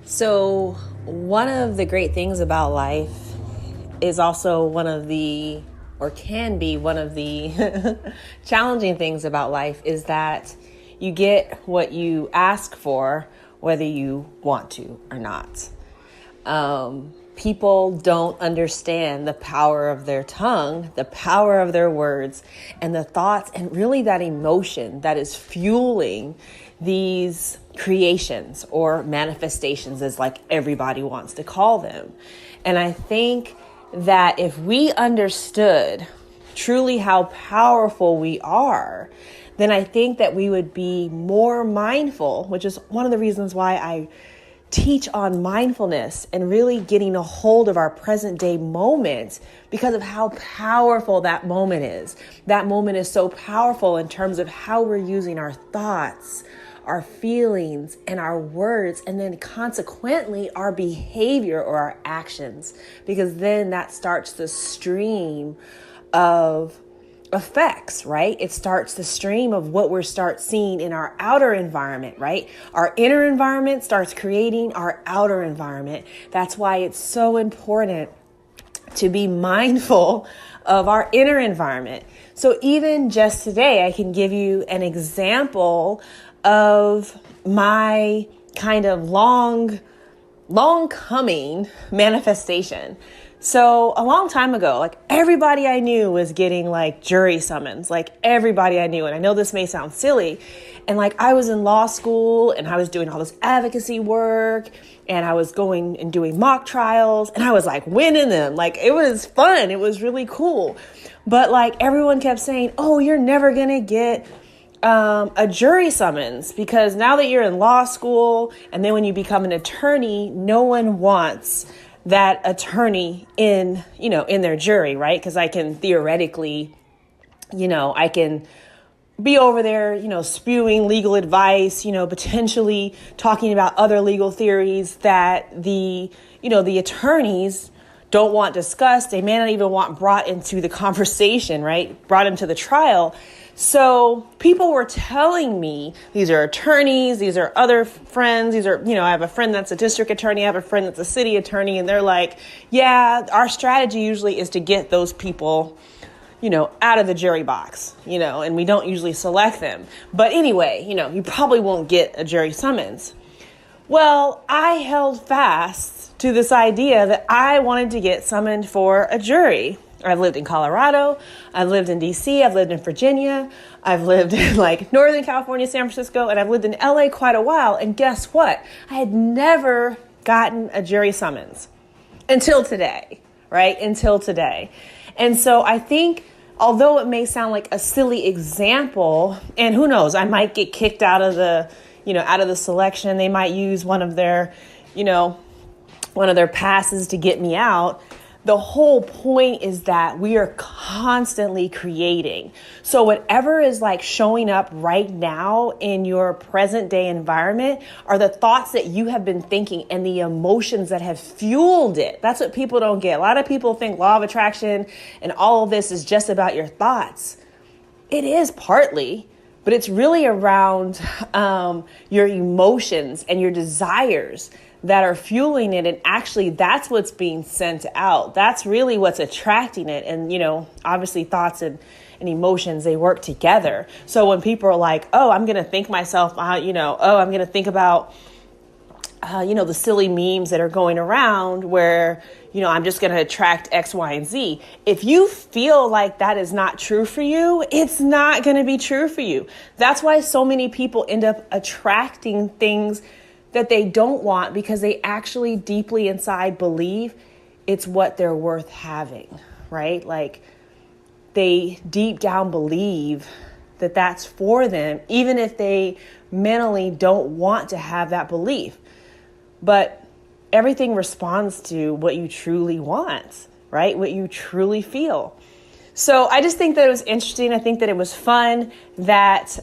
So, one of the great things about life is also can be one of the challenging things about life is that you get what you ask for, whether you want to or not. People don't understand the power of their tongue, the power of their words, and the thoughts, and really that emotion that is fueling these creations or manifestations, as like everybody wants to call them. And I think that if we understood truly how powerful we are, then I think that we would be more mindful, which is one of the reasons why I teach on mindfulness and really getting a hold of our present day moment, because of how powerful that moment is. That moment is so powerful in terms of how we're using our thoughts, our feelings, and our words, and then consequently our behavior or our actions, because then that starts the stream of effects, right? It starts the stream of what we start seeing in our outer environment, right? Our inner environment starts creating our outer environment. That's why it's so important to be mindful of our inner environment. So even just today, I can give you an example of my kind of long coming manifestation. So a long time ago, like everybody I knew was getting like jury summons, like everybody I knew. And I know this may sound silly. And like I was in law school and I was doing all this advocacy work and I was going and doing mock trials and I was like winning them. Like it was fun. It was really cool. But like everyone kept saying, oh, you're never going to get a jury summons, because now that you're in law school and then when you become an attorney, no one wants that attorney in their jury, right? Because I can theoretically, I can be over there, spewing legal advice, potentially talking about other legal theories that the attorneys don't want discussed. They may not even want brought into the conversation, right? Brought into the trial. So people were telling me, these are attorneys, these are other friends, I have a friend that's a district attorney, I have a friend that's a city attorney, and they're like, yeah, our strategy usually is to get those people, out of the jury box, and we don't usually select them. But anyway, you probably won't get a jury summons. Well, I held fast to this idea that I wanted to get summoned for a jury. I've lived in Colorado, I've lived in DC, I've lived in Virginia, I've lived in like Northern California, San Francisco, and I've lived in LA quite a while. And guess what? I had never gotten a jury summons until today, right? Until today. And so I think, although it may sound like a silly example, and who knows, I might get kicked out of the selection. They might use one of their passes to get me out. The whole point is that we are constantly creating. So whatever is like showing up right now in your present day environment are the thoughts that you have been thinking and the emotions that have fueled it. That's what people don't get. A lot of people think law of attraction and all of this is just about your thoughts. It is partly, but it's really around your emotions and your desires that are fueling it. And actually that's what's being sent out. That's really what's attracting it. And, obviously thoughts and emotions, they work together. So when people are like, oh, I'm going to think myself out, I'm going to think about, the silly memes that are going around where, I'm just going to attract X, Y, and Z. If you feel like that is not true for you, it's not going to be true for you. That's why so many people end up attracting things that they don't want, because they actually deeply inside believe it's what they're worth having, right? Like they deep down believe that that's for them, even if they mentally don't want to have that belief. But everything responds to what you truly want, right? What you truly feel. So I just think that it was interesting. I think that it was fun that,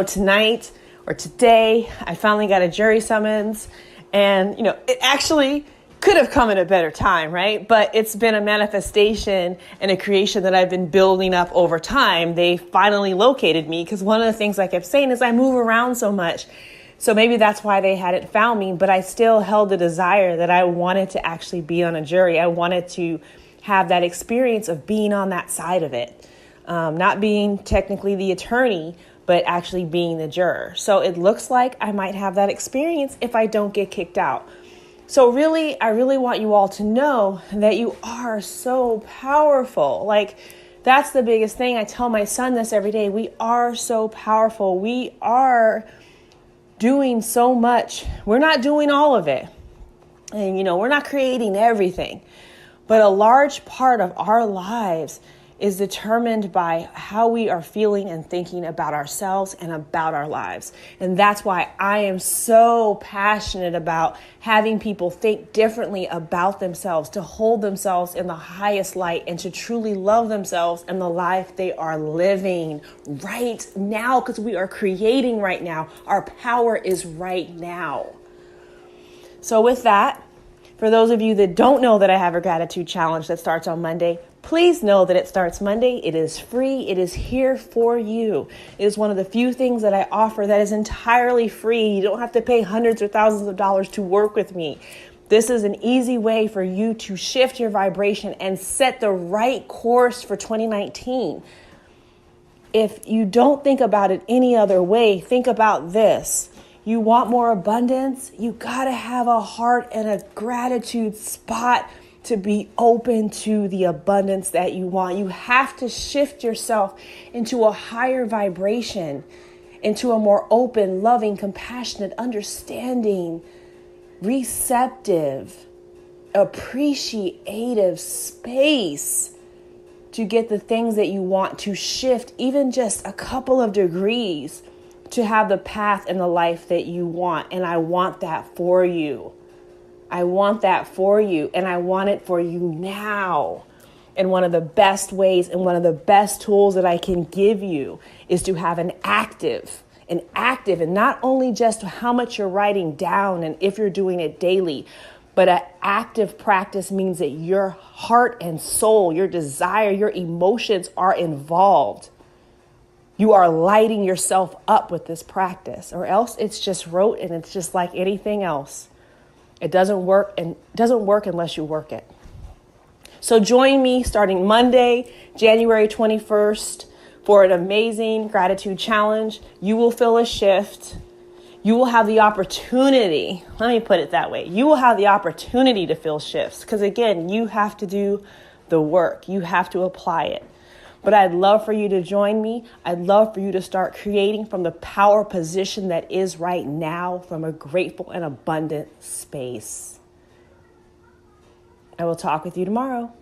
tonight or today, I finally got a jury summons, and, it actually could have come at a better time, right? But it's been a manifestation and a creation that I've been building up over time. They finally located me, because one of the things I kept saying is I move around so much. So maybe that's why they hadn't found me, but I still held the desire that I wanted to actually be on a jury. I wanted to have that experience of being on that side of it. Not being technically the attorney, but actually being the juror. So it looks like I might have that experience if I don't get kicked out. So really, I really want you all to know that you are so powerful. Like, that's the biggest thing. I tell my son this every day. We are so powerful. We are doing so much. We're not doing all of it. And, we're not creating everything. But a large part of our lives is determined by how we are feeling and thinking about ourselves and about our lives. And that's why I am so passionate about having people think differently about themselves, to hold themselves in the highest light, and to truly love themselves and the life they are living right now, because we are creating right now. Our power is right now. So with that, for those of you that don't know that I have a gratitude challenge that starts on Monday, please know that it starts Monday. It is free. It is here for you. It is one of the few things that I offer that is entirely free. You don't have to pay hundreds or thousands of dollars to work with me. This is an easy way for you to shift your vibration and set the right course for 2019. If you don't think about it any other way, think about this. You want more abundance? You got to have a heart and a gratitude spot to be open to the abundance that you want. You have to shift yourself into a higher vibration, into a more open, loving, compassionate, understanding, receptive, appreciative space to get the things that you want to shift, even just a couple of degrees, to have the path and the life that you want. And I want that for you. I want that for you, and I want it for you now. And one of the best ways and one of the best tools that I can give you is to have an active, and not only just how much you're writing down and if you're doing it daily, but an active practice means that your heart and soul, your desire, your emotions are involved. You are lighting yourself up with this practice, or else it's just rote and it's just like anything else. It doesn't work unless you work it. So join me starting Monday, January 21st, for an amazing gratitude challenge. You will feel a shift. You will have the opportunity. Let me put it that way. You will have the opportunity to feel shifts, because again, you have to do the work. You have to apply it. But I'd love for you to join me. I'd love for you to start creating from the power position that is right now, from a grateful and abundant space. I will talk with you tomorrow.